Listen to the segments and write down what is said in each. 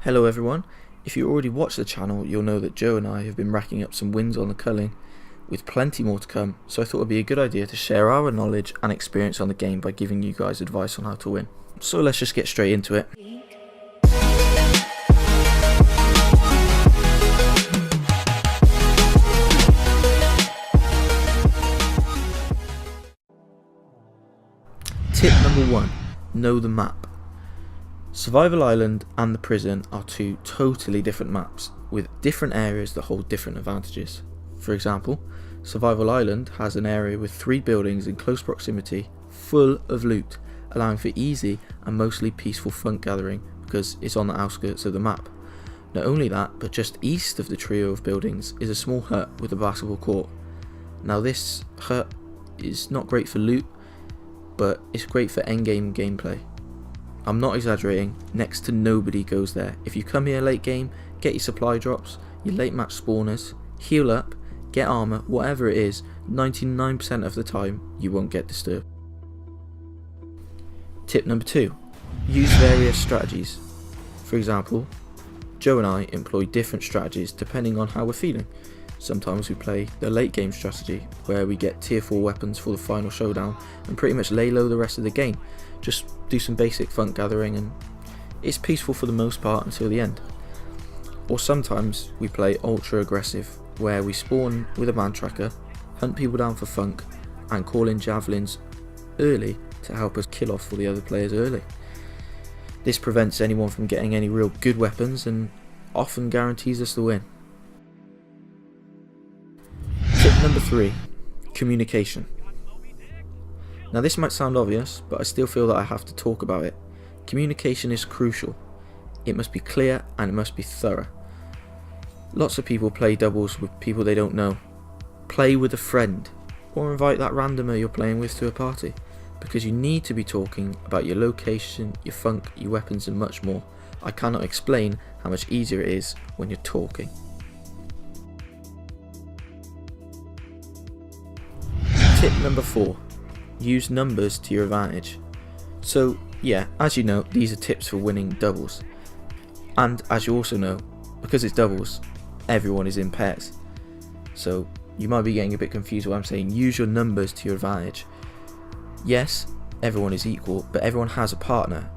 Hello everyone, if you already watched the channel you'll know that Joe and I have been racking up some wins on the Culling, with plenty more to come, so I thought it would be a good idea to share our knowledge and experience on the game by giving you guys advice on how to win. So let's just get straight into it. Tip number 1, know the map. Survival Island and the prison are two totally different maps, with different areas that hold different advantages. For example, Survival Island has an area with 3 buildings in close proximity, full of loot, allowing for easy and mostly peaceful fun gathering because it's on the outskirts of the map. Not only that, but just east of the trio of buildings is a small hut with a basketball court. Now this hut is not great for loot, but it's great for endgame gameplay. I'm not exaggerating, next to nobody goes there. If you come here late game, get your supply drops, your late match spawners, heal up, get armor, whatever it is, 99% of the time you won't get disturbed. Tip number 2, use various strategies. For example, Joe and I employ different strategies depending on how we're feeling. Sometimes we play the late game strategy, where we get tier 4 weapons for the final showdown and pretty much lay low the rest of the game. Just do some basic fun gathering and it's peaceful for the most part until the end. Or sometimes we play ultra aggressive, where we spawn with a man tracker, hunt people down for funk and call in javelins early to help us kill off all the other players early. This prevents anyone from getting any real good weapons and often guarantees us the win. Tip number 3, communication. Now this might sound obvious, but I still feel that I have to talk about it. Communication is crucial. It must be clear and it must be thorough. Lots of people play doubles with people they don't know. Play with a friend, or invite that randomer you're playing with to a party, because you need to be talking about your location, your funk, your weapons and much more. I cannot explain how much easier it is when you're talking. Tip number 4, use numbers to your advantage. So yeah, as you know, these are tips for winning doubles. And as you also know, because it's doubles, everyone is in pairs. So you might be getting a bit confused when I'm saying use your numbers to your advantage. Yes, everyone is equal, but everyone has a partner.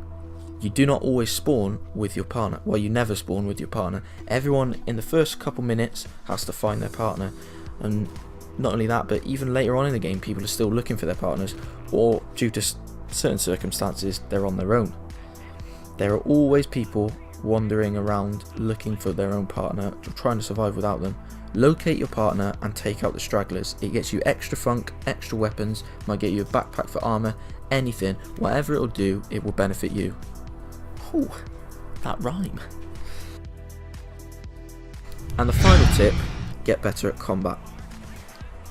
You do not always spawn with your partner. Well, you never spawn with your partner. Everyone in the first couple minutes has to find their partner, and not only that, but even later on in the game people are still looking for their partners, or due to certain circumstances they're on their own. There are always people wandering around looking for their own partner, trying to survive without them. Locate your partner and take out the stragglers. It gets you extra funk, extra weapons, might get you a backpack for armor, anything, whatever it'll do, it will benefit you. Ooh, that rhyme. And the final tip, get better at combat.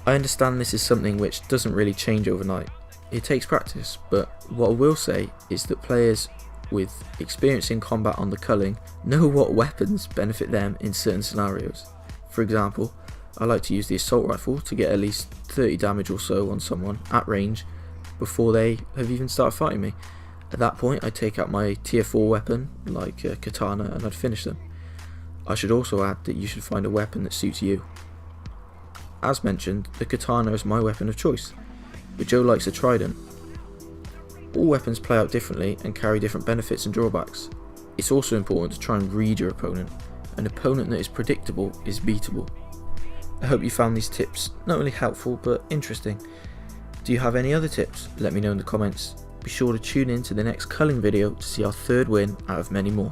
I understand this is something which doesn't really change overnight. It takes practice, but what I will say is that players with experience in combat on the Culling know what weapons benefit them in certain scenarios. For example, I like to use the assault rifle to get at least 30 damage or so on someone at range before they have even started fighting me. At that point I take out my tier 4 weapon like a katana and I'd finish them. I should also add that you should find a weapon that suits you. As mentioned, the katana is my weapon of choice, but Joe likes a trident. All weapons play out differently and carry different benefits and drawbacks. It's also important to try and read your opponent. An opponent that is predictable is beatable. I hope you found these tips not only helpful but interesting. Do you have any other tips? Let me know in the comments. Be sure to tune in to the next Culling video to see our 3rd win out of many more.